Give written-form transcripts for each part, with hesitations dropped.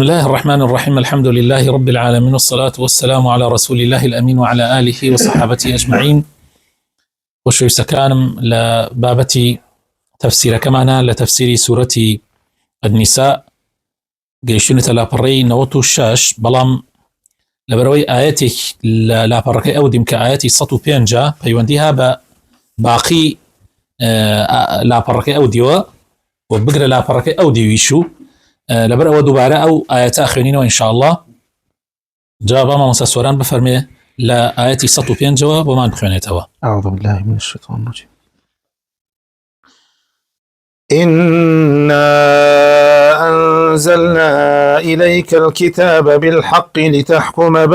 بسم الله الرحمن الرحيم. الحمد لله رب العالمين، والصلاة والسلام على رسول الله الأمين وعلى آله وصحابته أجمعين. وشوي سكانم لبابتي تفسير كمانا لتفسير سورة النساء قيشونة لا بري نوتو الشاش بلام لبروي آياتك لا بركي أودم كآياتي سطو بينجا فيونديها باقي لا بركي أوديو وبقرة لا بركي أوديو يشو لبر أو دوباره أو آيات آخرين وإن شاء الله جواب ما مساسوران بفرمي لا آياتي سطو بين جواب وما بخيونيتها. أعوذ بالله من الشيطان الرجيم. إنا أنزلنا إليك الكتاب بالحق لتحكم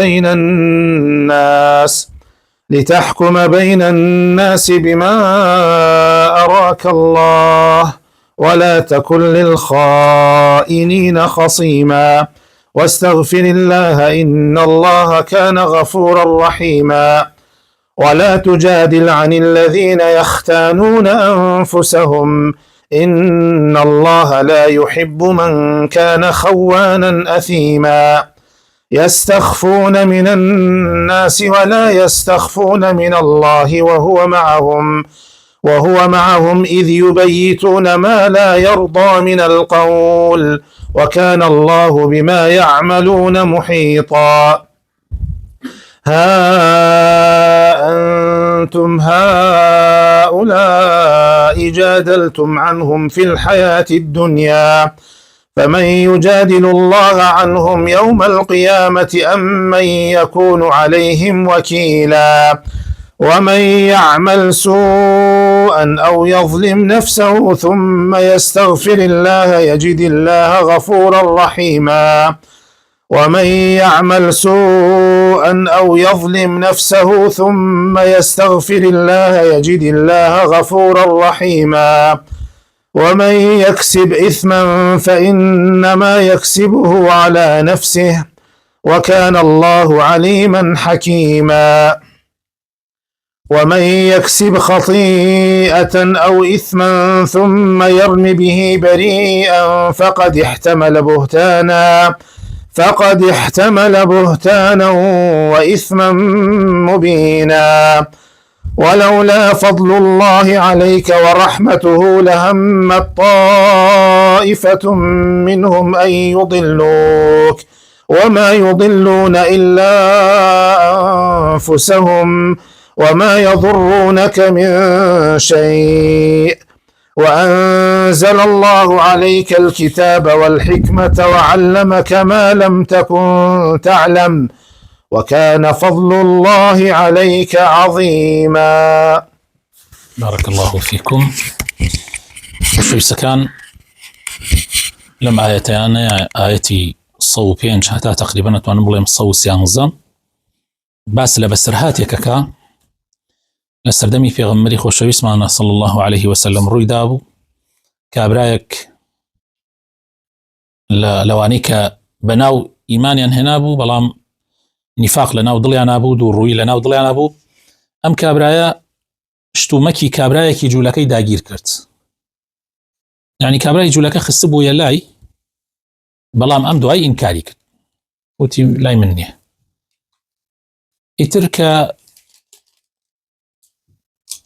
بين الناس بما أراك الله ولا تكن للخائنين خصيما واستغفر الله إن الله كان غفورا رحيما ولا تجادل عن الذين يختانون أنفسهم إن الله لا يحب من كان خوانا أثيما يستخفون من الناس ولا يستخفون من الله وهو معهم إذ يبيتون ما لا يرضى من القول وكان الله بما يعملون محيطا. ها أنتم هؤلاء جادلتم عنهم في الحياة الدنيا فمن يجادل الله عنهم يوم القيامة أم من يكون عليهم وكيلا ومن يعمل سوءا أو يظلم نفسه ثم يستغفر الله يجد الله غفورا رحيما ومن يعمل سوءا أو يظلم نفسه ثم يستغفر الله يجد الله غفورا رحيما ومن يكسب إثما فإنما يكسبه على نفسه وكان الله عليما حكيما ومن يكسب خطيئة أو إثما ثم يرم به بريئا فقد احتمل بهتانا وإثما مبينا ولولا فضل الله عليك ورحمته لهمت طائفة منهم أن يضلوك وما يضلون إلا أنفسهم وما يضرونك من شيء وأنزل الله عليك الكتاب والحكمة وعلمك ما لم تكن تعلم وكان فضل الله عليك عظيما. بارك الله فيكم. وشوي سكان لما آيتان آيتي صو بينج حتى تقريبا تنبلي صو سيانزا بس لبسرهاتي كاكا لسردمي في غمري خوشوي اسمعنا صلى الله عليه وسلم روي دابو كابرايك لوانيك بناو إيمانيا هنابو بلام نفاق لناو ضليانا بو دور روي لناو ضليانا بو أم كابرايا شتو مكي كابرايا كي جولاكي داگير كرت يعني كابرايا جولاكي خسبو يلاي بلام أم دواي إنكاري كرت وتي لاي مني إتركا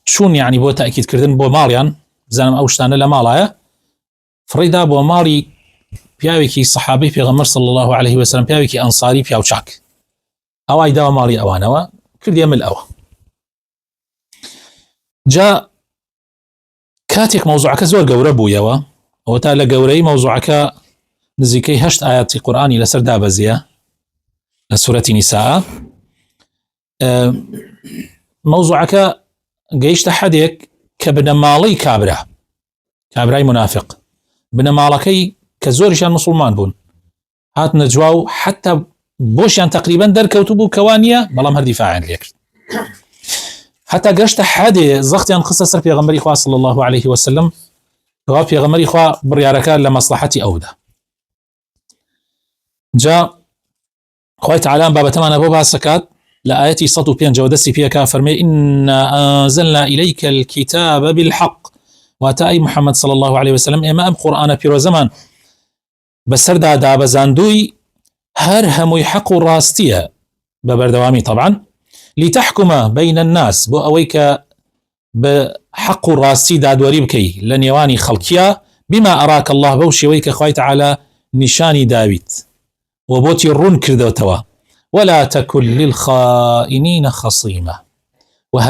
شون يعني بو تأكيد كردن بو ماليان زانم أوشتانا لمالايا فريدا بو مالي بياويكي صحابي في غمر صلى الله عليه وسلم بياويكي أنصاري بياوشاك أو أي داو مالي أوانوا كرد يمل أوا جاء كاتك موضوعك زور قورة بوياوا وتالا قوري موضوعك نزيكي هشت آيات قرآني لسر دابزيا لسورة نساء موضوعك قيشت حديك كبن مالي كابراي منافق بن مالكي كزورشان مسلمان بون هات نجواو حتى بوشان تقريبا دركوتبو كوانيا بلام هر دفاعا ليك حتى قشت حدي زختيان قصة في غمري خواه صلى الله عليه وسلم في غمري خواه برياركان لمصلحتي أودا جاء خواه تعالى بابا تمان أبوبها السكات لآياتي سطو بيان جودسي فيها كافرمي إنا أنزلنا إليك الكتاب بالحق واتأي محمد صلى الله عليه وسلم إمام قرآن بيرو زمان بەسەردا دابەزاندووی هەر هەمووی حەق و ڕاستیە بە بەردەوامی طبعا لتحكم بين الناس بۆ ئەوەی کە بە حەق و ڕاستی دادوەری بکەی لە نێوانی خەڵکیە بما ئەراک الله بەو شێوەی کە خوای تەعالا نیشانی داویت و بۆتی ڕوون کردوتەوە ولا تكن للخائنين خصيما و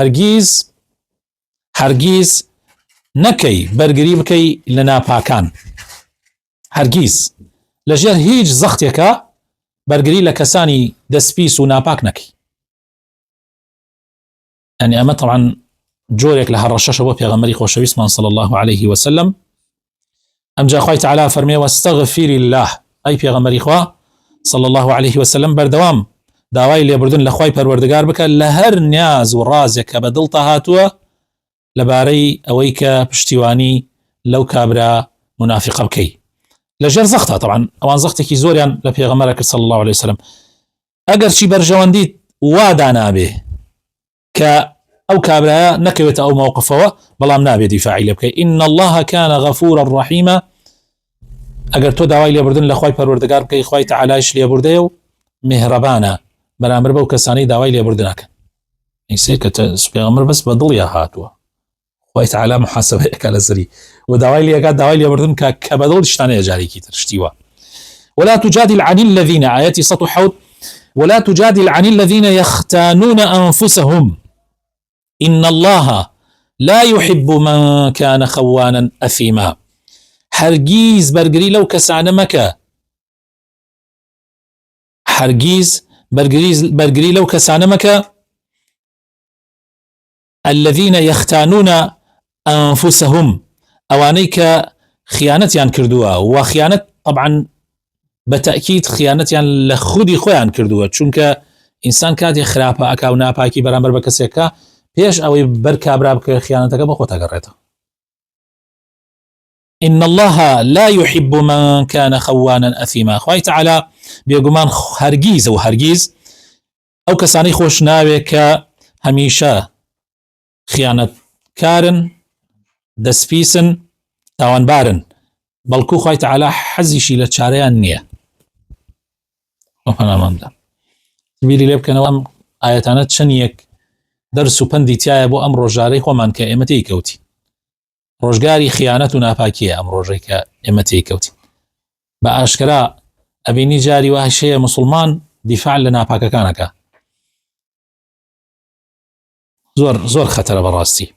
هەرگیز نەکەی بەرگری بکەی لە ناپاکان هەرگیز لەژێر هیچ زەختێکە بەرگری لە کەسانی دەستپیس و ناپاک نەکەی. يعني ئەمە طبعا جۆرێک لە هەڕەشەشە بۆ پێغەمبەری خۆشەویستمان صلی الله عليه وسلم. ئەمجا خوای تەعالا فەرمێ واستغفر الله ئەی پێغەمبەری خوا صلی الله عليه وسلم بەردەوام داوای لێبوردن لە خوای پەروەردگار بکە لە هەر نیاز و ڕازێک کە بە دڵتە هاتووە لەبارەی ئەوەی کە پشتیوانی لەو کابرا منافقە بکەی لەژێر زەختە. طبعا ئەوان زەختێکی زۆریان لە پێغەمبەرە کرد صلی الله عليه وسلم. ئەگەر چی بەرژەوەندیت وادا نابێ کە ئەو کابرایە نەکەوێتە ئەو مووقفەوە بەڵام نابێ دیفاعی لێ بکەی. إن الله كان غفورا رحيما ئەگەر تۆ داوای لێبوردن لە خوای پەروەردگار بکەی خوای تەعالایش لێبوردەیە و میهرەبانە بەرامبەر بەو کەسانەی داوای لێبوردن ناکەن. ئیسێ کە پێغەمبەر بەس بە دڵیا هاتووە خوای تەعالا محاسبەیەکە لەسەری و داوای لێکات داوای لێبوردن کە بە دڵ شتانەیە جارێکی تر شتیوە. ولا تجادل عن الذين آياتي 107 ولا تجادل عن الذين يختانون أنفسهم إن الله لا يحب من كان خوانا أثيما. هەرگیز بەرگری لەو کەسانە مەکە هەرگیز بەرگری لەو کەسانە مەکە الذين يختانون أنفسهم ئەوانەی کە خیانەتیان کردووە و خیانەت طبعا بەتەکید خیانەتیان لە خودی خۆیان کردووە چونکە ئینسان کاتێک خراپە ئەکا و ناپاکی بەرامبەر بە کەسێکە پێش ئەوەی بەرکابرا بکە خیانەتەکە بە خۆت ئەگەڕێتەوە. إن الله لا يحب من كان خوانا أثيما. خوای تەعالا بێگومان هەرگیز و هەرگیز ئەو کەسانەی خۆش ناوێ کە هەمیشە خیانەتکارن دەستپیسن تاوانبارن بەڵکو خوای تەعالا حەزیشی لە چارەیان نییە. پەناماندا بیری لێ بکەنەوە ئەم ئاەتانە چەندێک دەرس و پەندی تایە بۆ ئەم ڕۆژارەی خۆمان کە ئێمە تێی کەوتی. ڕۆژگاری خیانەت و ناپاکیە ئەم ڕۆژەی کە ئێمە تێی کەوتین. بە ئاشکرا ئەبینی جاری واشەیە موسڵمان دیفاع لە ناپاکەکانەکە. زۆر خەتەرە بەڕاستی.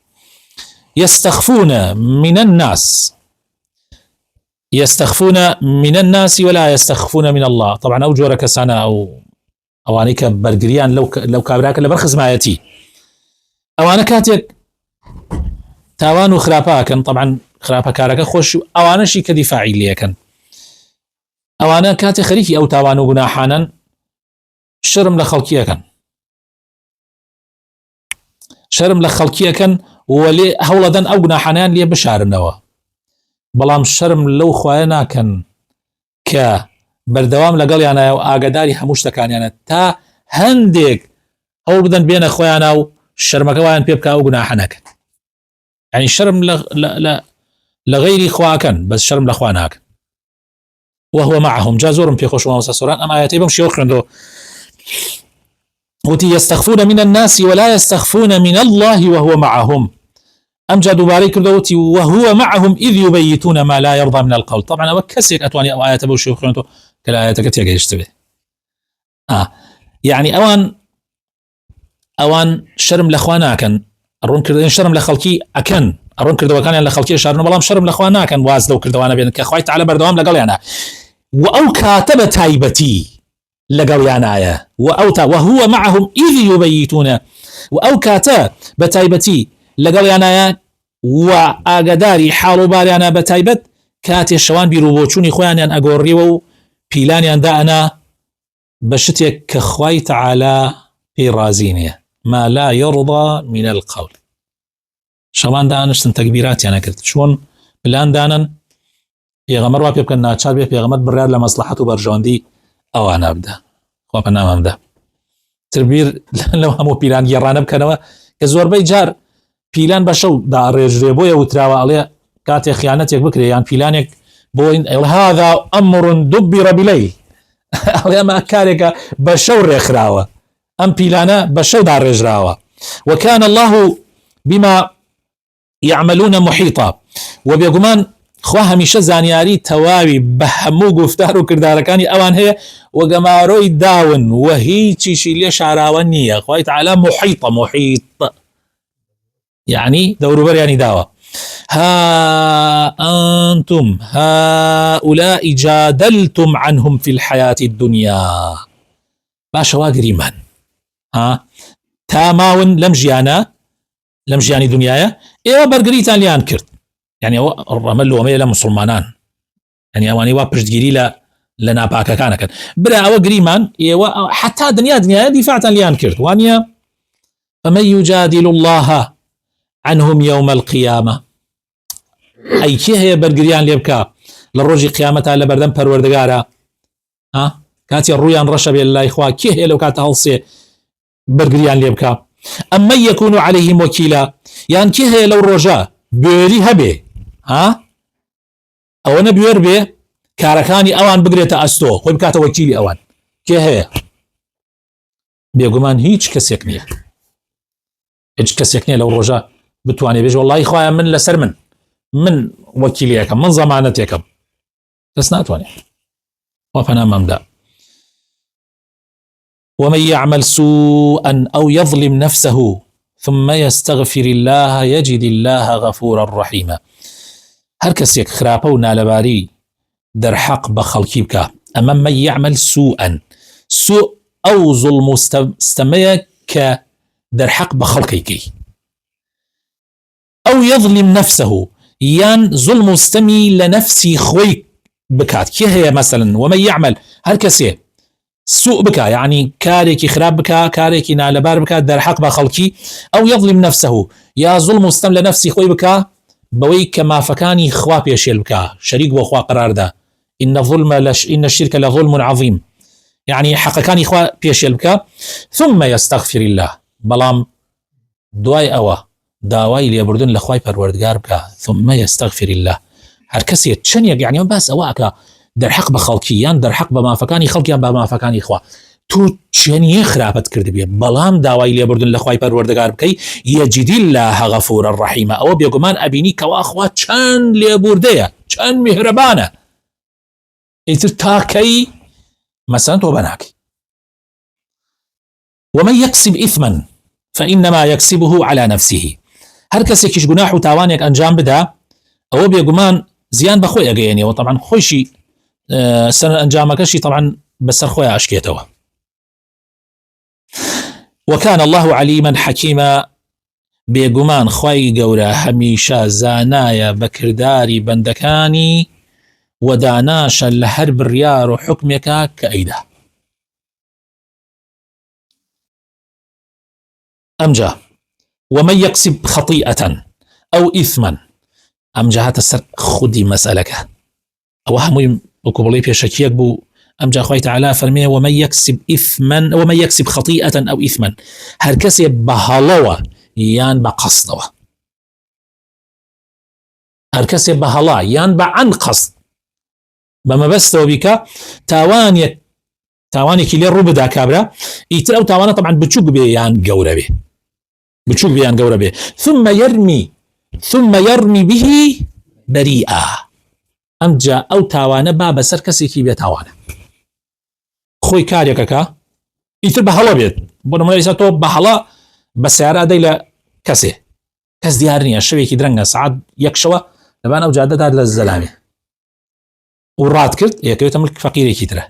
يستخفون من الناس ولا يستخفون من الله. طبعا ئەو جۆرە کەسانە ئەوانەی کە بەرگریان لەو کابراکە لەبەر خزمایەتی ئەوانە کاتێک تاوان و خراپاکەن طبعا خراپەکارەکە خۆش و ئەوانەشی کە دیفاعی لێکەن ئەوانە کاتێک خەریکی ئەو تاوان و گوناحانن شرم لە خەڵکیەکەن و لێ هەوڵەدەن ئەو گوناحانیان لێ بشارنەوە بەڵام شرم لەو خوایە ناکەن کە بەردەوام لەگەڵیانایە و ئاگاداری هەموو شتەکانیانە تا هەندێک ئەو بدەن بێنە خۆیانە و شەرمەکە وایان پێ بکە ئەو گوناحە نەکەن. يعني شرم لغير خواكن بس شرم لخواناك وهو معهم جازورم في خوش ومساسوران أما آياتي بمشي وخرندو وتي يستخفون من الناس ولا يستخفون من الله وهو معهم أم جادوا باريك دوتي وهو معهم إذ يبيتون ما لا يرضى من القول. طبعا وكسيك أتواني أو آيات بمشي وخرندو كلا آياتك تيجي يشتبه يعني أوان شرم لخواناكن ئەڕۆن کردن شەرم لە خەڵکی ئەکەن ئەڕۆن کردەوەکانیان لە خەڵکی شارن بەڵام شەرم لەخوا ناکەن واز لەو کردوانە بێن کە خوای تەعالا بەردەوام لەگەڵیانە و ئەو کاتە بە تایبەتی لەگەڵیانایە وهو معهم إذ يبيتون و ئەو کاتە بە تایبەتی لەگەڵیانایە و ئاگاداری حاڵ و باریانە بە تایبەت کاتێ شەوان بیر و بۆچوونی خۆیانیان ئەگۆڕیوە و پیلانیان دائنا بە شتێک کە خوای تەعالا پێی رازی نییە ما لا يرضى من القول. شوان دانشتن تكبيرات يعني كرت شون بلان دانن پێغەمبەر وا پێ بکەن ناچار بێ پێغەمبەر بڕیار لە مەسلحەت و بەرژەوەندی ئەوانە بدە خوا پەنامە بدە تربیر لەو هەموو پیلان گێڕانە بکەنەوە کە زۆربەی جار پیلان بە شەو داڕێژرێ بۆیە وتراوە ئەڵێ کاتێک خیانەتێک بکرێ یان پیلانێک بوين هذا أمر دبر بليل ئەمە کارێکە بە شەو ڕێکخراوە ئەم پیلانە بە شەودا ڕێژراوە وكان الله بما يعملون محيطا وبيقومان خوا هەمیشە زانیاری تەواوی بە هەموو گفتار و کردارەکانی ئەوان هەیە و گەماڕۆی داون و هیچیشی لێ شاراوە نییە. خوای تعالی محیط يعني دەوروبەریانی داوە. ها أنتم هؤلاء جادلتم عنهم في الحياة الدنيا باشە وا گریمان ها تا ماون لەم ژیانی دنیاە ئێوە بەرگریتان لیان کرد يعني ڕەمە لۆمەیە لە مسلمانان يعني ئەوانی وا پشتگیری لە ناپاکەکانەکەن برا ئەوە گریمان ئێوە حتا دنیاە دیفاعتان لیان کرد وانە فمن يجادل الله عنهم يوم القيامة أي كي هي برگریان لێ بکە لە ڕۆژی قیامەتا لە بەردەم پەروەردگارە کاتی ڕویان ڕەشە بێ لای خوا کێ هەیە لەو کاتە هەڵسێ بەرگریان لێ بکە ئەمە یەکون عليهم وەکیلا یان کێ هەیە لەو ڕۆژە بێری هەبێ ئەوەنە بوێر بێ کارەکانی ئەوان بگرێتە ئەستۆ خۆی بکاتە وەکیلی ئەوان کێ هەیە بێگومان هیچ کەسێک نییە هیچ کەسێک نییە لەو ڕۆژە بتوانێ بێژ وەڵڵی خوایە من لەسەر من وەکیلیەکەم من زەمانەتێکم کەس ناتوانێ وا پەنامەمدا ومن يعمل سوءا أو يظلم نفسه ثم يستغفر الله يجد الله غفورا رحيما هر کەسێک خراپە و نالەباری دەرحەق بە خەڵکی بکە ئەمە من يعمل سوءا سوء ئەو زوڵم ستەمەیە کە دەرحەق بە خەڵکەیکەی أو يظلم نفسه يان ظلم مستمي لنفسي خوي بكات كي هي مثلا ومن يعمل هر كسي سوء بكا يعني كاريكي خراب بكا كاريكي نالبار بكا در حق بخلقي أو يظلم نفسه يا ظلم مستم لنفسي خوي بكا بوي كما فكاني خوا بيشيل بكا شريك وخوا قرار ده إن الشرك لظلم عظيم يعني حقكاني خوا بيشيل بكا ثم يستغفر الله بلام دواي أوا داوای لێبوردن لە خوای پەروەردگار بکە ثم يستغفر الله هەر کەسێ چەندێک یعنی باس ئەوەکە دەرحەق بە خەڵکی یان دەرحەق بە مافەکانی خەڵکیان بە مافەکانی خوا تو چەندێ خراپەت کرد بێ بەڵام داوای لێبوردن لە خوای پەروەردگار بکەی یەجد الله غەفورا ڕەحیما ئەوە بێگومان ئەبینی کەوا خوا چەند لێبوردەیە چەند میهرەبانە ئیتر تاکەی مەسەن تۆ بەناکەی ومن يكسب إثما فإنما يكسبه على نفسه هر کەسێکیش گوناح و تاوانێک ئەنجام بدا ئەوە بێگومان زیان بەخۆی ئەگەیەنێەوە طبعا خۆشی سەر ئەنجامەکەشی طبعا بەسەر خۆی ئاشکێتەوە وكان الله عليما حكيما بێگومان خوای گەورە هەمیشە زانایە بەکرداری بەندەکانی و داناشە لە هەر بڕیار و حکمێکە کە ئەیدا أمجا ومن يكسب خطيئة أو إثما أمجا هات السر خدي مسألك أو هموي وكبلي بيشكيك بو أمجا خوي تعالى فرميه ومن يكسب إثما ومن يكسب خطيئة أو إثما هر كسي بهالوة يان بقصدوة هر كسي بهالا يان بعن قصد بما بستو بك تاواني كي لير ربدا كابرا يتر أو تاوانا طبعا بتشوق بيان قورة بي بتشوف بيان قورة به ثم يرمي به بريئة أمجا أو تاوانا بابا سركسي كي بيتاوانا خوي كاريكاكا يتر بحلا بيت بنا ملايسا تو بحلا بسيارة ديلا كسي كس ديارني الشوي كي درنگا سعاد يكشوا لبان أو جادة هاد للزلامي ورات كرت يكيوتا ملك فقيري كي تره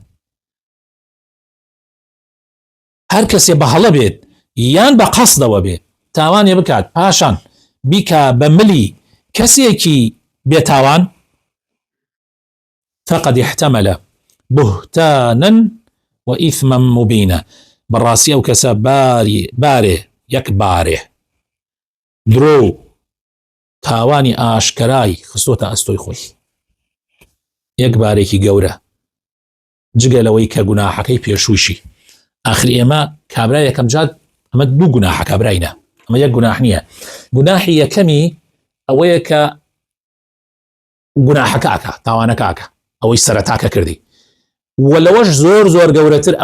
هر كسي بحلا بيت يان بقصد وبيت تاوان بکات پاشان بیکا بملی کەسێکی بێتاوان فقد احتمل بهتانا وإثما مبينا بەڕاستی ئەو کەسە بارێ یەک بارێ درۆ تاوانی ئاشکرای خستۆتە ئەستۆی خۆی یەک بارێکی گەورە جگە لەوەی کە گوناحەکەی پێشووشی ئاخری ئێمە کابرا یەکەم جات ئەمە دوو گوناحە کابراینە ئەمە یەک گوناح نییە گوناحی یەکەمی ئەوەیە کە گوناحەکە ئاکا تاوانەکە ئاکا ئەوەی سەرەتاکە کردی و لەوەش زۆر گەورەتر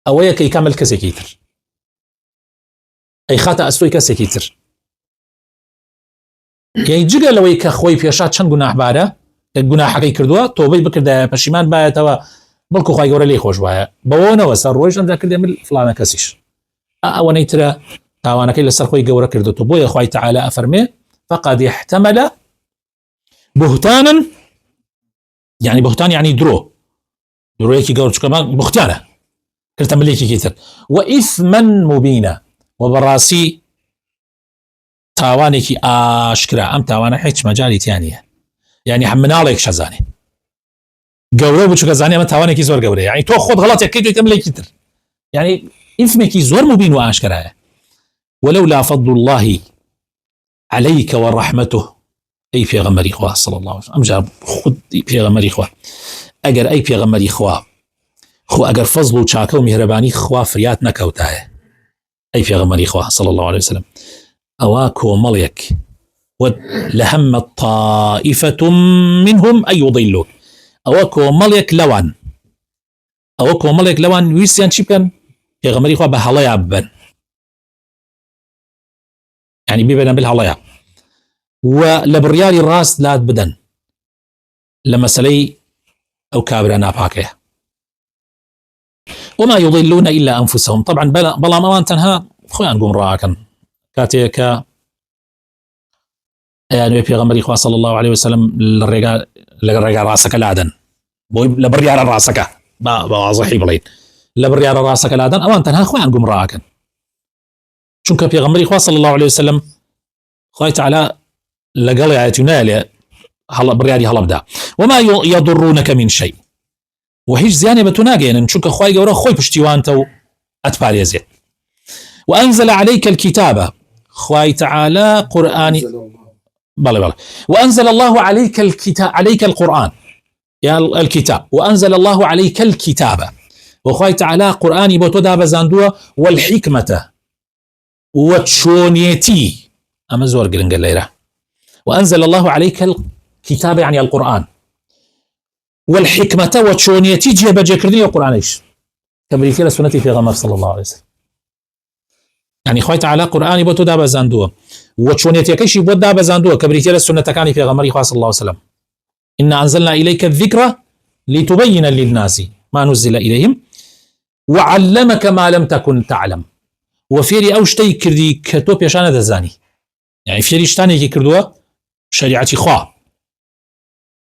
ئەوەیە کە ئیکامل کەسێکی تر ئەی خاتە ئەستۆی کەسێکی تر یعنی جگە لەوەی کە خۆی پێشا چەند گوناحبارە گوناحەکەی کردووە تۆبەی بکردایە پەشیمان بایەتەوە بەڵکو خوای گەورە لێی خۆش وایە بەوەنەوە سەر ڕۆیش ئەمجا کردێ من فلانە کەسیش ئەوەنەی ترە تاوانەکەی لەسەر خۆی گەورە کردوتە بۆیە خوای تەعالە ئەفەرمێ فقد احتمل بهتانا يعني بهتان يعني درۆیەکی گەورە چکەمان بختیانە کردە ملێکێکی تر وإثما مبينا وبەڕاستی تاوانێکی ئاشکرا ئەم تاوانە هیچ مەجالی تیان نییە یعنی مناڵێک شەزانێ گەورە بچووکە زانێ ئەمە تاوانێکی زۆر گەورەیە یعنی تۆ خۆت غەڵەتێک کردیتە ملێکی تر یعنی ئیثمێکی زۆر مبین و ئاشکرایە ولولا فضل الله عليك ورحمته أي پێغەمبەری خوا صلى الله عليه وسلم ئەمجا خود پێغەمبەری خوا ئەگەر ئەی پێغەمبەری خوا خۆ ئەگەر فەزڵ و چاکە و میهرەبانی خوا فریات نەکەوتایە ئەی پێغەمبەری خوا صلى الله عليه وسلم ئەوا کۆمەڵێک لهم طائفة منهم أن يضلوك ئەوە کۆمەڵێک لەوان ویستیان چی بکەن پێغەمبەری خوا بە هەڵەیە ببەن يعني ببەنە بالهەڵەیە و لە بڕیاری ڕاست لات بدەن لە مەسەلەی ئەو کابرا ناپاکەیە وما يضلون إلا أنفسهم طبعا بەڵام ئەوان تەنها خۆیان گومڕاکەن کاتێکە يعني پێغەمبەری خوا صلى الله عليه وسلم لە ڕێگا ڕاستەکە لادەن بۆی لە بڕیارە ڕاستەکە بەوازەحی بڵین لە بڕیارە ڕاستەکە لادەن ئەوان تەنها خۆیان گومڕاکەن چونکە پێغەمبەری خوا صلى الله عليه وسلم خوای تعالی لەگەڵی ئاەتی نایە بڕیاری هەڵەبدا وما يضرونك من شيء و هیچ زیانێ بە تۆ ناگەێنن چونکە خوای گەورە خۆی پشتیوانتە و ئەتپارێزێت وأنزل عليك الكتاب خوای تعالی قورآنی بلى وأنزل الله عليك القرآن يا الكتاب وأنزل الله عليك الكتاب وخوای تعالی قرآنی بۆ تۆ دابەزاندووە والحکمة وتشونيتي أما زور قرنق الليلة وأنزل الله عليك الكتاب يعني القرآن والحكمة وتشونيتي جيب جكردني القرآن إيش كبريتي لسنتي في غمر صلى الله عليه وسلم يعني خوي تعالى قرآني بوتو دابا زاندوه وتشونيتي كيش بوت دابا زاندوه كبريتي لسنة كان في غمر صلى الله عليه وسلم إنا أنزلنا إليك الذكرى لتبين للناس ما نزل إليهم وعلمك ما لم تكن تعلم وفيري أو شتي كردي كتو بيشانة دزاني يعني فيري شتاني كي كردوه شريعتي خواه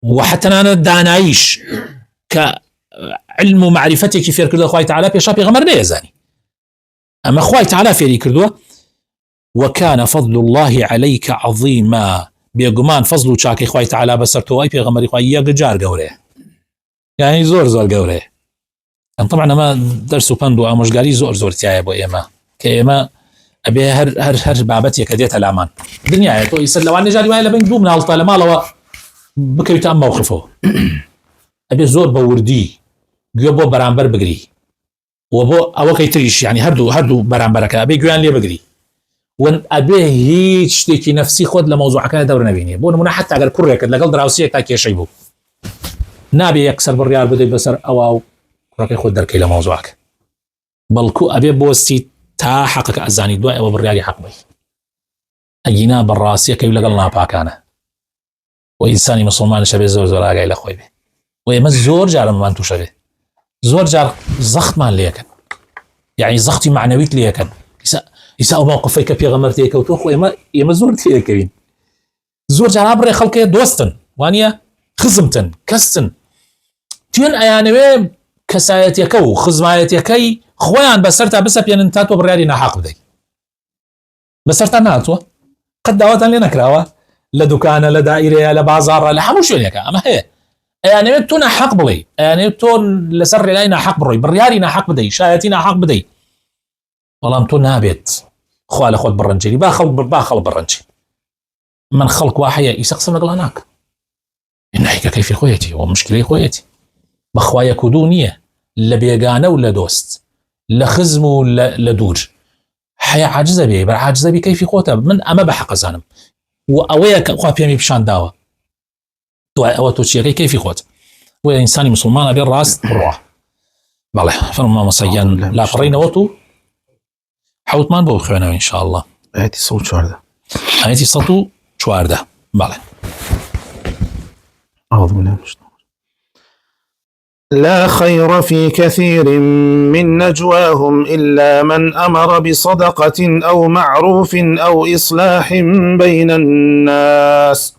وحتى أنا دانايش كعلم ومعرفتي كيف يركض خواه تعالى بيشا بيغمر نيزاني أما خواه تعالى فيري كردوه وكان فضل الله عليك عظيما بيقمان فضل وشاكي خواه تعالى بسرتو أي بيغمر خواه يقجار قوله يعني زور قوله يعني طبعا ما درسو بندو أو مشقالي زور تيايبو إيما كإيما أبي هر بابتي كديتها الأمان دنيا تو يسر لو أنا جاري ولا بين دوم نالطة لما لو بكيت أم موقفه أبي زور بوردي جوبو برامبر بجري وبو أو كيتريش يعني هردو برامبرك أبي جوان لي بجري وان أبي هيج تيجي نفسي خد لموضوع كذا دور نبيني بون منا حتى أقل كوريك لقل دراوسية تاكي شيبو نبي يكسر بالريال بدي بسر أو كوريك خد دركي لموضوعك بلكو أبي بوستي تا حقك أزاني دواء وبالريالي حق بي أجينا بالراسية كي لقلنا باكانا وإنساني مسلمان شبه زور آقا إلى خوي بي ويما زور جار ما أنتو شبه زور جار زخط مان ليكن يعني زختي معنويت ليكن يساو موقفي كبي غمرتي كوتوخ ويما زور تيكين زور جار عبر خلقية دوستن وانيا خزمتن كستن تين أيانوي كسايتي كو خزمايتي كي خوان بسرتا بسب ينتاتو بريالي ناحق بدي بسرتا ناتو قد دعوة لنا كراوة لدكانة لدائرة لبازار لحموش يليك أما هي يعني تونا حق بلي يعني تون لسر لينا حق بري بريالي ناحق بدي شايتنا حق بدي والله متو نابت خوال خود برنجي باخل برنجي من خلق واحية يسقسم لقل هناك إن هيك كيف خويتي ومشكلة خويتي بخوايا كودونية لبيقانة ولا دوست لخزم ولا لدور حياة عاجزة بي بر عاجزة بي كيف قوتها من أما بحق زانم وأويك أخوة بيامي بشان داوة دوای ئەوە تۆ چیەکەی کەیفی خۆت وە ئینسانی مسلمانە بێ ڕاست بڕوا. بەڵێ فەرموو مامۆستاگیان لاپەڕینەوەت و حەوتمان بۆ خوێنەوە ئینشاءالله. آية 114. آيەتی 114. بەڵێ. أعوذ بالله من الشيطان. لا خير في كثير من نجواهم إلا من أمر بصدقة أو معروف أو إصلاح بين الناس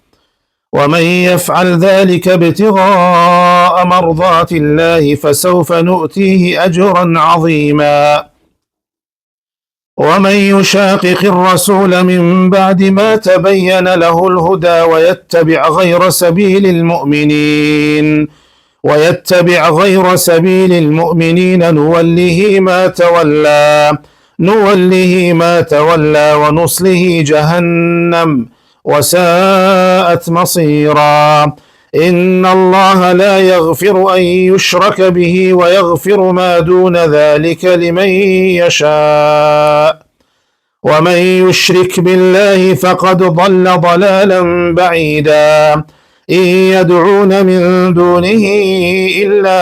ومن يفعل ذلك ابتغاء مرضات الله فسوف نؤتيه أجرا عظيما ومن يشاقق الرسول من بعد ما تبين له الهدى ويتبع غير سبيل المؤمنين نوله ما تولى ونصله جهنم وساءت مصيرا إن الله لا يغفر أن يشرك به ويغفر ما دون ذلك لمن يشاء ومن يشرك بالله فقد ضل ضلالا بعيدا إن يدعون من دونه إلا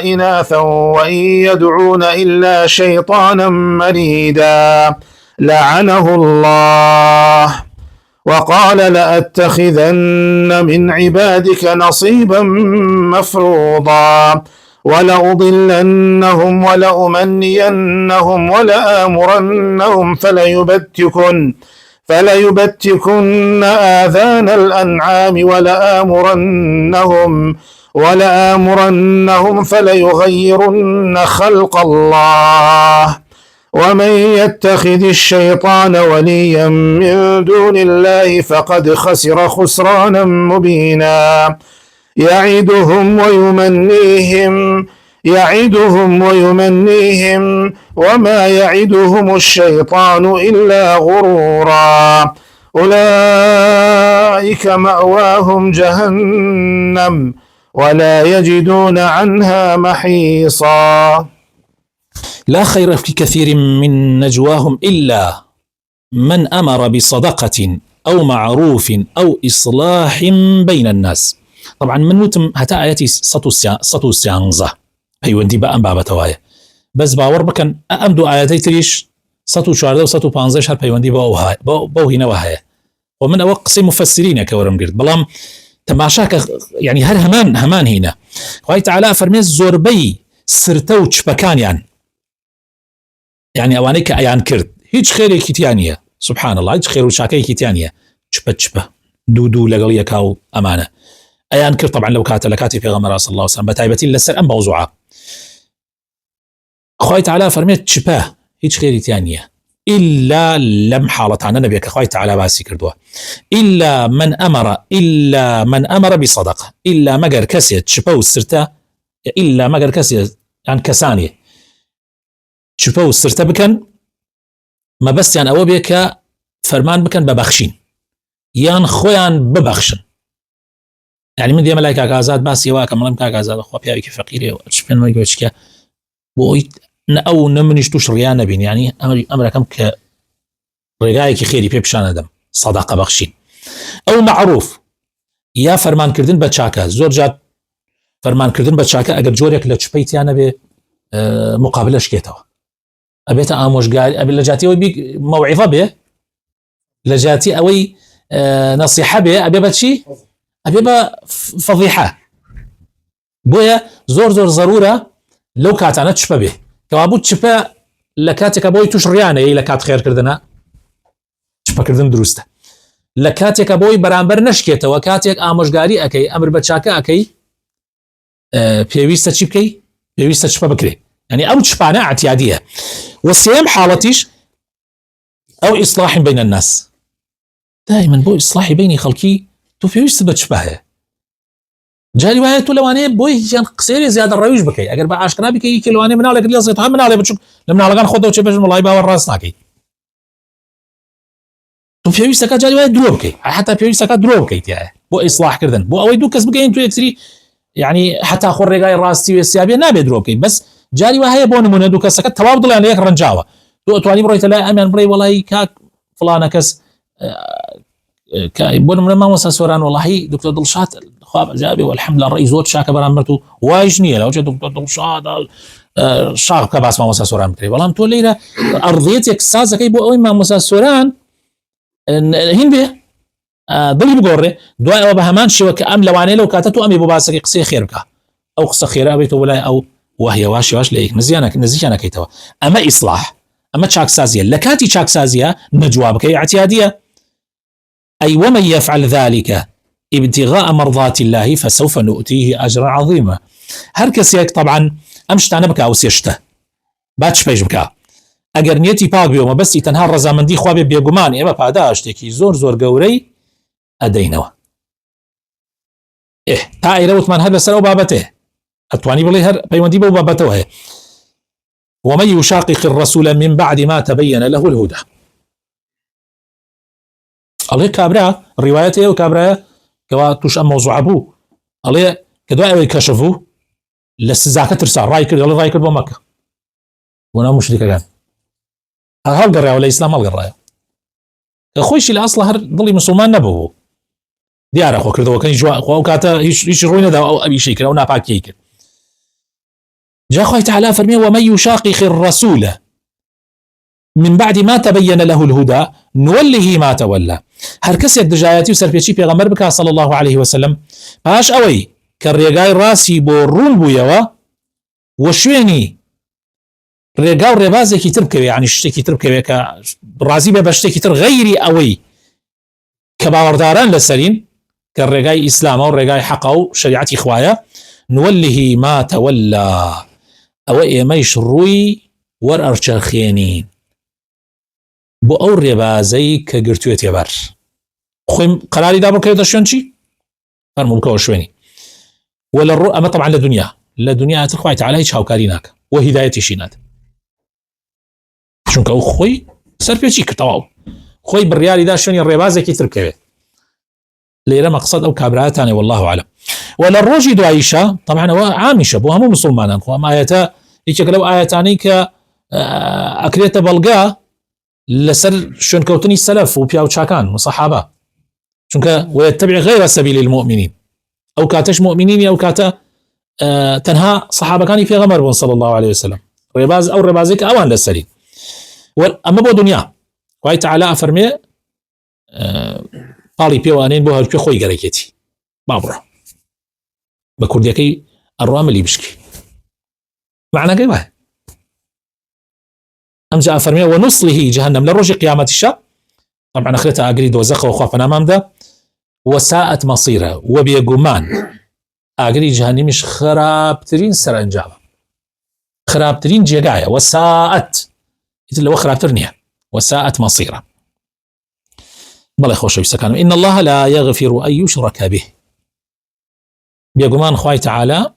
إناثا وإن يدعون إلا شيطانا مريدا لعنه الله وقال لأتخذن من عبادك نصيبا مفروضا ولأضلنهم ولأمنينهم ولآمرنهم فليبتكن آذان الأنعام ولآمرنهم فليغيرن خلق الله ومن يتخذ الشيطان وليا من دون الله فقد خسر خسرانا مبينا يعدهم ويمنيهم وما يعدهم الشيطان إلا غرورا أولئك مأواهم جهنم ولا يجدون عنها محيصا. لا خير في كثير من نجواهم إلا من أمر بصدقة أو معروف أو إصلاح بين الناس. طبعا من وتم هتا آياتي سطو سيانزة هيوندي بأم بابتوايا بس باور بكن أمدو آياتي تريش سطو شارده و سطو پانزه شهر هيوندي بوهينا وهايا ومن أوقس مفسرين كورم قرد بلام تماشاك يعني هر همان هنا خواه تعالى فرميز زوربي سرتو چپكان يعني اوانيك ايان كرد هيج خيري كيتيانية سبحان الله هيج خير وشاكي كيتيانية چپا دودو لقلية كاو امانة ايان كرد طبعا لو لكاتي في غمرة صلى الله عليه وسلم بتايبتي لسر ام موضوعة خواه تعالى فرميت چپا هيج خيري تيانية إلا لم حالتان نبيك خواه تعالى باسي كردوه إلا من أمر بصدقة إلا مقر كسية چپا وسرتا إلا مقر كسية يعني كسانية چپا وسرتا بكن ما بس يعني أو بيك فرمان بكن ببخشين يان خويان ببخشن يعني من دي ملايكا كازاد باسي واكا ملام كازاد أخوة بياويك فقيري وشبين ما يقولش كا بويت أو نمنشتوش ريانا بين يعني أمر كم كرقايك خيري بيبشان دم صدقة بخشين أو معروف يا فرمان كردن بچاكا زور جات فرمان كردن بچاكا أقر جوريك لچپيت يعني بي مقابلش كيتوا أبيت آموش قال أبي لجاتي وبي موعظة به لجاتي أوي نصيحة به أبي بتشي أبي فضيحة بويا زور ضرورة لو كاتانا تشبه به كوابو تشبه لكاتك أبوي تشريانة أي لكات خير كردنا تشبه كردن دروسته لكاتك أبوي برانبر نشكيته وكاتك آموش قالي أكي أمر بتشاكا أكي بيويستا تشبكي بيويستا تشبه بكري يعني أو تشبانة اعتيادية والسيام حالتيش أو إصلاح بين الناس دائما بو إصلاح بين خلقي تو فيويستا بتشبهه جاري وهي تو لواني بوي جان قصيري زيادة الرويج بكي أقر بعاشقنا بكي يكي لواني منالك اللي يصيطها منالي بتشوك لمن على غان خودو تشبه الملاي باور راس ناكي تو فيويستا كا جاري وهي درو بكي حتى فيويستا كا درو بكي تياه بو إصلاح كردن بو أوي دو كس بكي تو يكسري يعني حتى أخور رقاي الراستي والسيابية نابي درو بكي بس جاري وهي بون من هدو كسكت تواب ضل يعني يك رنجاوة تواني بروي تلا أمين بروي والله كاك فلانة كس بون من ما وصل سوران والله دكتور دلشات خواب جابي والحمد لله الرئيس زود شاك برامرتو وايشني لو جد شاد شاك كباس ما مساسوران بكري والله تو ليله ارضيتك سازه كي بو ما مساسوران هين به ضل بقوره دواء وبهمان شي وكأم لواني لو كاتتو امي بباسك قصي خيرك او قصه خير ابيتو ولا او وهي واش ليك نزيانا كيتوا اما اصلاح اما تشاك سازيه لكاتي تشاك سازيه نجوابك اعتياديه اي ومن يفعل ذلك ابتغاء مرضات الله فسوف نؤتيه اجرا عظيما. هر كسيك طبعا امشت انا بك او سيشته باتش بيج بك اگر نيتي باغ بيوم بس تنها رزامندي خوابي بيغمان اما پاداشتێکی زۆر گەورەی ئەدەینەوە. تا ئێرەوتمان هەر لەسەر ئەو بابەتێ ئەتوانی بڵێ هەر پەیوەندی بەو بابەتەوە هەیە. ومن يشاقق الرسول من بعد ما تبين له الهدى. ئەڵێ کابرا ڕیوایەتێ و کابرایە کەوا توش ئەم مەوزوعە بوو ئەڵێ کە دوای ئەوەی کەشف بوو لە سزاکە ترسا ڕای کرد ئەڵێ ڕای کرد بۆ مەکە بۆ ناو موشریکەکان هەڵگەڕایەوە لە ئیسلام هەڵگەڕایە کە خۆیشی لە ئەسڵ هەر دڵی مسلمان نەبوو دیارە خۆ کردەوەکەی جوان خۆ ئەو کاتە هیچ ڕووی نەدا ئەو ئەویشەی کرد ئەو ناپاکیەی کرد. جا خوای تعالی فەرمێ ومن يشاقق الرسول من بعد ما تبين له الهدى نوله ما تولى. هەر کەسێک دژایەتی و سەرپێچی پێغەمبەر بکات صلی الله عليه وسلم پاش ئەوەی کە ڕێگای ڕاستی بۆ ڕوون بوویەوە و شوێنی ڕێگا و ڕێبازێکی تر بکەوێ یعنی شتێکی تر بکەوێ کە ڕازی بێ بە شتێکی تر غەیری ئەوەی کە باوەڕداران لەسەرین کە ڕێگای ئیسلامە و ڕێگای حەقە و شریعەتی خوایە نوله ما تولى ئەوە ئێمەیش ڕووی وەرئەرچەرخێنین بۆ ئەو ڕێبازەی کە گرتوێتێ بەر خۆی قەراری دا بکەوێتە شوێن چی فەرموو بکەوە شوێنی ولا الرؤى أما طبعا لدنيا تخوي تعالى هيك هاوكاريناك وهدايتي شينات شونك أو خوي سربيتشي كتواو خوي بالريال دا شوني الريبازة كي تركبه ليرى مقصد أو كابرات أنا والله أعلم. ولا الروجي دو عيشة طبعا هو عامشة بوها مو مسلمان خو ما آياتا يشكلوا آياتاني ك أكليت بلغا لسر شون كوتني السلف وبياو تشاكان وصحابة شونك ويتبع غير سبيل المؤمنين أو كاتش مؤمنين أو كاتا تنها صحابة كان في غمر صلى الله عليه وسلم رباز أو ربازك أوان للسرين. أما بو دنيا وهي تعالى أفرمي قالي بيوانين بو هربي خوي قريكيتي بابرا بكرديكي الرامل يبشكي معنى قيبه أمجأ أفرمي ونصله جهنم للرجي قيامة الشاء طبعا أخرتها أقريد وزقه وخوافنا أمام ده وساءت مصيره وبيقمان أقري جهنم مش خرابترين سرنجابة خرابترين جيقاية وساءت اللي هو خرابترنيها وساءت مصيره. بل خوش يسكن إن الله لا يغفر أن يشرك به بيقمان خواي تعالى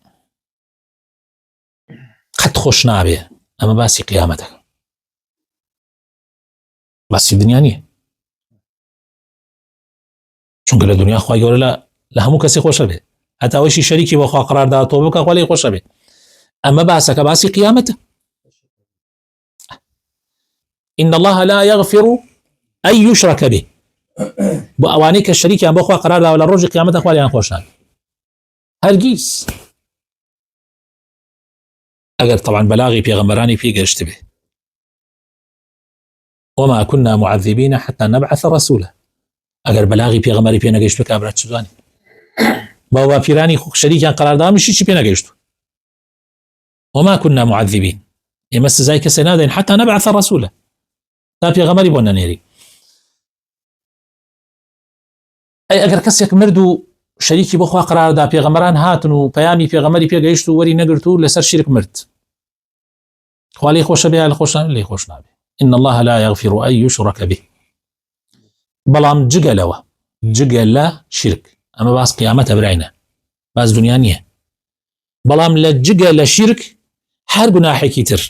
قد خوشنا به أما باسي قيامتك باسي الدنيا نيه چونکە لە دنیا خوای گەورە لە هەموو کەسێ خۆشە بێ هەتا ئەوەیشی شەریکی بۆ خوا قەرار داوەتەوە بکە خوا لێی خۆشە بێ ئەمە باسەکە باسی قیامەتە. إن الله لا يغفر أن يشرك به بۆ ئەوانەی کە شەریکیان بۆ خوا قەرار داوە لە ڕۆژی قیامەتە خوا لێیان خۆش نابێ هەرگیز ئەگەر طبعا بەلاغی پێغەمبەرانی پێگەشت بێ وما كنا معذبين حتى نبعث رسولا اگر بلاغی پیغمبری پێ نەگەیشت بە کابرات چزانی باوا پیرانی شەریکیان قەرارداوە میشی چی پێ نەگەیشت وما كنا معذبين ئێمە سزای کەسێ نادەین حتى نبعث رسولا تا پێغەمبەری بۆ نەنێری. ئەی ئەگەر کەسێک مرد و شەریکی بۆ خوا قەراردا پێغەمبەران هاتن و پەیامی پێغەمبەری پێگەیشت و وەری نەگرت و لەسەر شرک مرد خوا لێی خۆشە بێ لە خۆش لێی خۆش نابێ. إن الله لا يغفر أن يشرك به بەڵام جگە لە شرک ئەمە باس قیامەتە برایە باس دنیا نییە بەڵام لە جگە لە شرک هەر گوناحێکی تر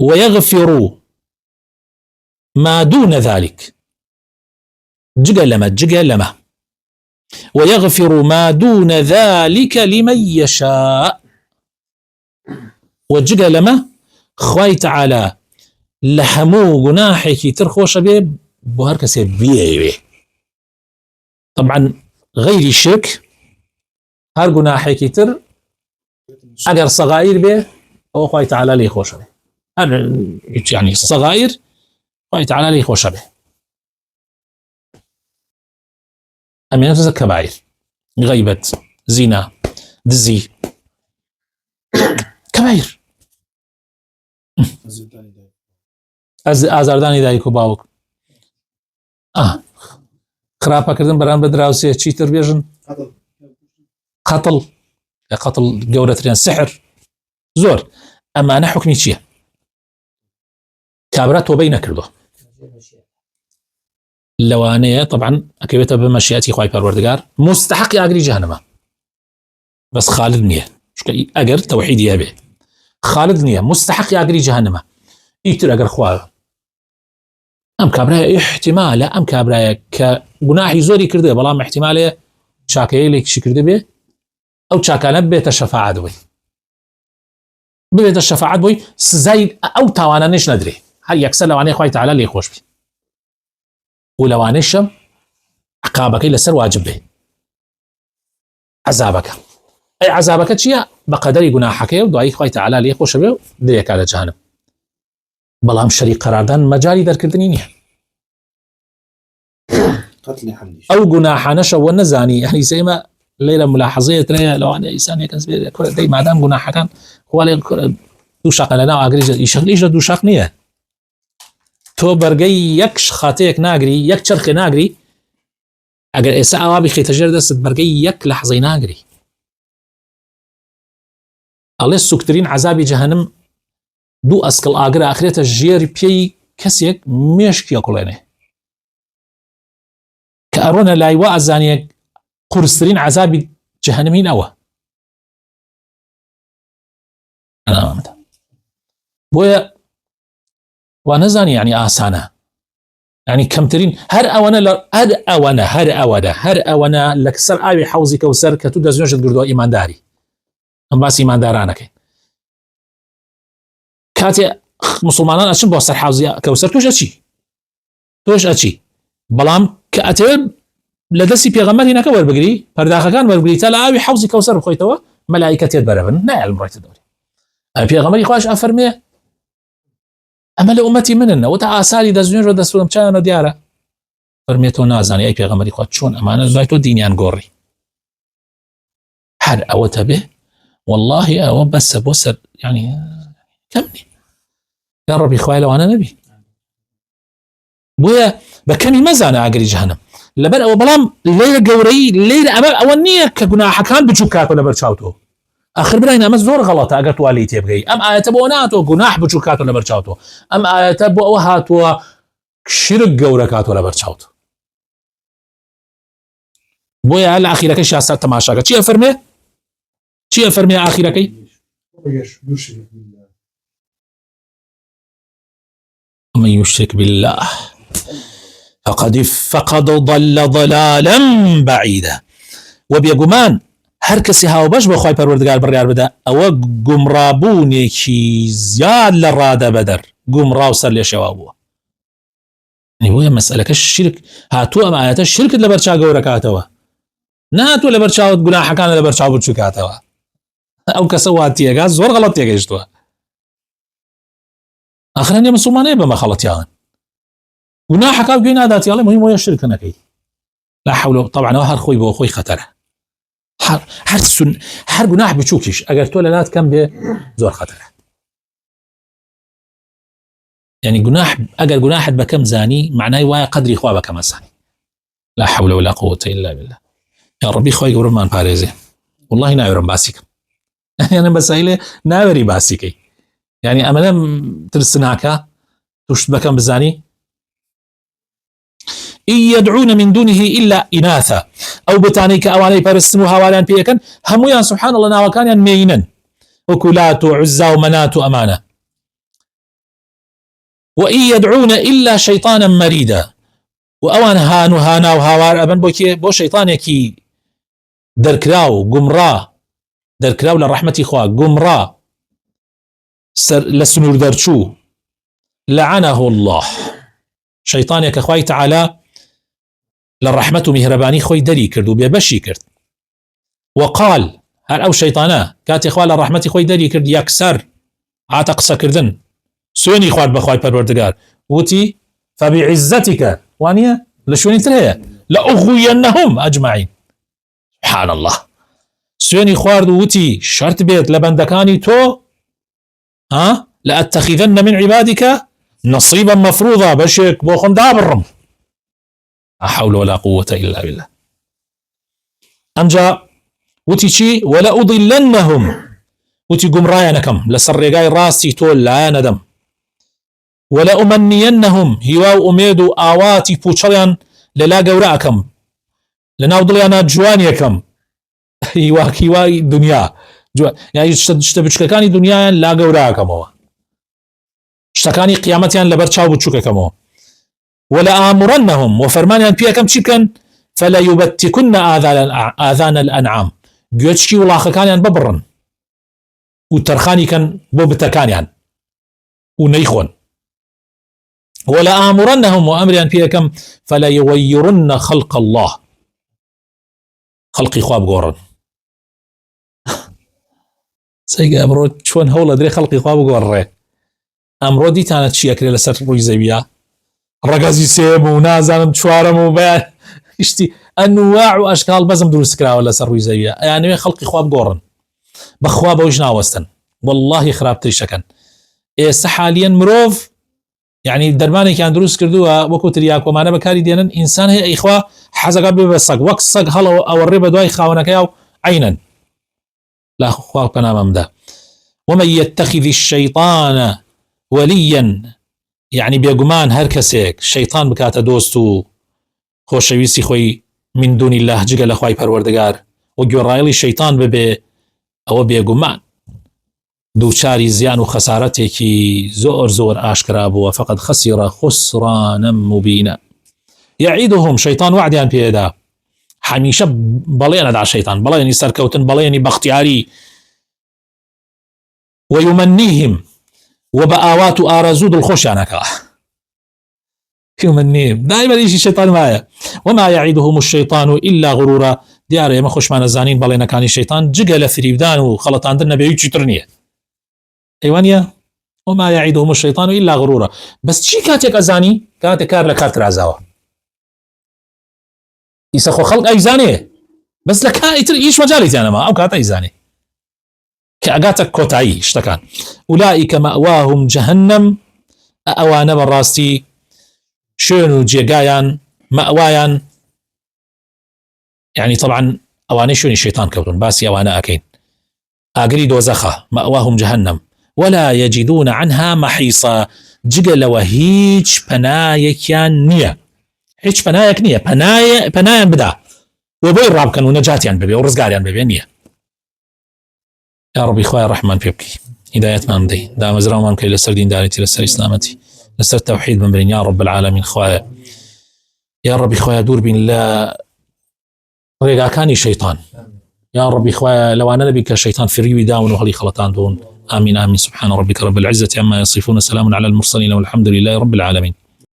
ويغفر ما دون ذلك جگە لەمە ويغفر ما دون ذلك لمن يشاء وجگە لەمە خوای تعالی لە هەموو گوناحێکی تر خۆشە بێ بۆ هەر کەسێ بیەوێ. طبعا غيری شرک هەر گوناحێکی تر ئەگەر سەغایر بێ ئەوە خوای تەعالا لێی خۆشە بێ، هەر یعنی سەغایر خوای تەعالا لێی خۆشە بێ. ئەمێنێتە کەبایر، غەیبەت، زینا، دزی، کەبایر، ئازاردانی دایک و باوک، خراپەکردن بەرامبەر دراوسێ، چیتر بێژن، قەتڵ گەورەترین، سحر، زۆر. ئەمانە حکمی چییە؟ کابرا تۆبەی نەکردووە، لەوانەیە طبعا ئەکەوێتە بە مەشیەتی خوای پەروەردگار مستحقی ئاگری جەهەنەمە، بەس خالد نییە، چونکە ئەگەر تەوحیدی هەبێ خالد نییە، مستحقی ئاگری جەهەنەمە. ئیتر ئەگەر خوا ئەم کابرایە احتیمالە ئەم کابرایە کە گوناحی زۆری کردوێ بەڵام احتیمالێ چاکەیە لێکیشی کردو بێ، ئەو چاکانە بێتە شەفاعەت بووی، بێتە شەفاعەت بووی، سزای ئەو تاوانانەش نەدرێ، هەر یەکسەر لەوانەیە خوای تەعالا لێی خۆش بێ، و لەوانەیەشە عقابەکەی لەسەر واجب بێ، عەزابەکە. ئەی عەزابەکە چییە؟ بە قەدەری گوناحەکەی و دوایی خوای تەعالا لێی خۆشە بێ و درێکا لە جەهەنەم. بەڵام شەریک قەراردان مەجالی دەرکردنی نییە. ئەو گوناحانەشە وە نەزانی، یعنی سێمە لێرە ملاحەزەیەترەیە لەوانەیە ئینسانێکەس بێ دەی مادام گوناحەکان خوا لێ دوو شەق لەناو ئاگریش ئیشە دوو شەق نییە، تۆ بەرگەی یەک خاتەیەک ناگری، یەک چرخێ ناگری، ئەگەر ئێستا ئاوا بخەیتە ژێر دەستت بەرگەی یەک لەحزەی ناگری. ئەڵێ سوکترین عەزابی جەهەنەم دوو ئەسکڵ ئاگر ئاخرێتە ژێری پێی کەسێک مێشکیە کوڵێنێ، کە ئەڕۆنە لای وا ئەزانێک قورسترین عەزابی جەهەنەمین ئەوە. بۆیە وا نەزانی یعنی ئاسانە، یعنی کەمترین هەر ئەوەنە لە سەر ئاوی حەوزی کەوسەر کە تو دەستنوێژت گردووە ئیمانداری، ئەم باسی ئیماندارانەکەی، کاتێ مسلمانان ئەچن بۆ سەر حەوزی کەوسەر تۆش ئەچی، بەڵام کە ئەتەوێت لە دەستی پێغەمبەری نەکە وەربگری، پەرداخەکان وەربگری تا لە ئاوی حەوزی کەوسەر بخۆیتەوە، مەلایکە تێت بەرەبن نایڵم ڕایتە دەوری. پێغەمبەری خوش ئەفەرمێ ئەمە لە ئومەتی منن، ئەوە تا ئاساری دەستنوێژ و دەستوەم چایانە دیارە. فەرمێ تۆ نازانی ئەی پێغەمبەری خوا چۆن ئەمانە دوای تۆ دینیان گۆڕی، هەر ئەوەتە بێ والله ئەوە بەسە بۆ سەر یعنی کەمنی یا ڕەبی خوای لەوانە نەبی. بۆیە بە کەمی مەزانە ئاگری جەهەنەم لەبەر ئەوە، بەڵام لێرە گەورەی لێرە ئەوە نییە کە گوناحەکان بچوو کاتۆ لەبەر چاوتۆ. آخر براین ئەمە زۆر غەڵەتە ئەگەر تو لی تێبگەی، ئەم ئاەتە بۆ ناتۆ گوناح بچوو کاتۆ لەبەر چاوتۆ، ئەم ئاەتە بۆ ئەوە هاتووە شرک گەورە کاتۆ لەبەر چاوت. بۆیە لە ئاخیرەکەی شاسە تەماشاکە چی ئەفەرمێ ئاخیرەکەی؟ ومن يشرك بالله فقد ضل ضلالا بعيدا. وبيقومان هەر کەسی هاوبەش بۆ خوای پەروەردگار بڕیار بدا ئەوە گومڕابوونێکی زیاد لە ڕادە بەدەر، گومڕا و سەر لێ شێوا بووە. بۆیە مەسئلەکە شرک هاتووە، ئەم ئاەتە شرکت لەبەر چاو گەورە کاتەوە، نهاتووە لەبەر چاوت گوناحەکانە لەبەر چاو بچوو کاتەوە. ئەو کەسە وا تێگا زۆر غەڵەت تێگەیشتووە. ئاخر هەندێک موسڵمانەیە بەمە خەڵەتیان گوناحەکە گوێی ناداتیاڵێ مهم وەیە شرک نەکەی، لا حول. طبعا ئەوە هەر خۆی بۆ خۆی خەتەرە، هەر گوناح بچووکیش ئەگەر تۆ لەلات کەم بێ زۆر خەتەرە. یعنی گوناح ئەگەر گوناحت بەکەم زانی معنای وایە قەدری خوا بەکەم زانی. لا حول ولا قوة إلا بالله. یا ڕەبی خۆی گەورەمان پارێزێ. والله ناوێرم باسیکەم، یعنی بەسایلێ ناوێری باسیکەی، یعنی ئەمەە ترسناکە توشت بەکەم بزانی. إن يدعون من دونه إلا إناثا، أو بتاني كأواني پرستن و هاواليان پێیەکەن هەمویان سبحان الله ناوەکانیان مێینن، وكلات وعزا ومنات وأمانة. وإن يدعون إلا شيطانا مريدا، وأوان هانو هانا وهاوار أبن بو شيطانيكي دركراو قمرا دركراو لرحمتي خوا قمرا لسنور درچو لعنه الله. شيطانيك أخوي تعالى للرحمة مهرباني خوي دري كرد وبيبشي كرد. وقال هل أو شيطانا كاتي خوال الرحمة خوي دري كرد يكسر عاتق سكردن سويني خواد بخواي پروردگار وتي فبعزتك وانيا لشوني ترهي لأغوينهم أجمعين. سبحان الله. سويني خوارد وتي شرط بيت لبندكاني تو لأتخذن من عبادك نصيبا مفروضا بشك بوخم دابرم. لا حول ولا قوة إلا بالله. أنجا وتي شي ولا أضلنهم وتي قمراينكم لسرقاي راسي تول لا ندم ولا أمنينهم هواو أميدو آواتي بوشريان للا قوراكم لنا وضليانا جوانيكم هواي دنيا يعني اشتبشككاني دنيا لا قوراكم هو اشتكاني قيامتيان لبرشاو بتشوككم هو ولا آمرنهم وفرمانيان بيكم شكن فلا يبتكن آذان الأنعام جوتشكي ولاخكانيان ببرن وترخاني كان بوبتكانيان ونيخون ولا آمرنهم وأمريان بيكم فلا يغيرن خلق الله خلقي خواب قورن سيقى أمرو شون هولا دري خلقي خواب قورن أمرو دي تانت شيئا كري لسر روي زيبيا رقازي سيب ونازان شوارم وبيان اشتي أنواع وأشكال بزم دروس كرا ولا سر روي زيبيا يعني خلقي خواب قورن بخواب وجنا وستن والله خرابتري شكن حاليا مروف يعني درماني كان دروس كردوها وكو ترياك وما نبا كاري دينن إنسان هي إخوة حزقا ببسق وكسق هلا أو الربا دواي خاونك ياو عينا لا أخوة كنا ممدا. ومن يتخذ الشيطان وليا يعني بيقمان هركسيك شيطان بكاتا دوستو خوش ويسي خوي من دون الله جقل أخواي پروردگار وجورايلي الشيطان ببي أو بيقمان دوچاری زیان و خسارتێکی زۆر ئاشکرا بووە فقد خسر خسرانا مبينا. يعيدهم شيطان وعدیان پێدا هەمیشە بەڵێنەدا شەیطان بەڵێنی سەرکەوتن بەڵێنی بەختیاری ويمنيهم وبآوات آرزود الخوشانكا يمنيهم دائما يجي شيطان معايا وما يعيدهم الشيطان إلا غرورا ديار يما خوشمان الزانين بەڵێنە كان الشيطان جقل فريبدان وخلطان دنا بيوتشي ترنيه ايوانيا وما يعيدهم الشيطان الا غرورا. بس شي كاتك ازاني كاتك كار لكارت رازاوا يسخو خلق ايزاني بس لك ايش مجالي انا ما او كات ايزاني كاغاتك كوتاي اشتكان اولئك مأواهم جهنم اوان براستي شنو جيغايان مأوايان يعني طبعا اواني شنو الشيطان كوتون باسي اوانا اكين اقري دوزخه مأواهم جهنم ولا يجدون عنها محيصا جقل وهيج بنايكيان نية هيج بنايك نية بنايان بدا وبين رابكن ونجاتيان ببي ورزقاريان ببي نية. يا ربي خويا الرحمن بيبكي هداية مامدي دام زرام مامكي لسر دين دارتي لسر إسلامتي لسر توحيد من بين يا رب العالمين خويا يا ربي خويا دور بين لا ريقا كاني شيطان يا ربي خويا لو أنا نبيك شيطان في ريوي داون وهلي خلطان دون آمين آمين. سبحان ربك رب العزة عما يصفون سلام على المرسلين والحمد لله رب العالمين.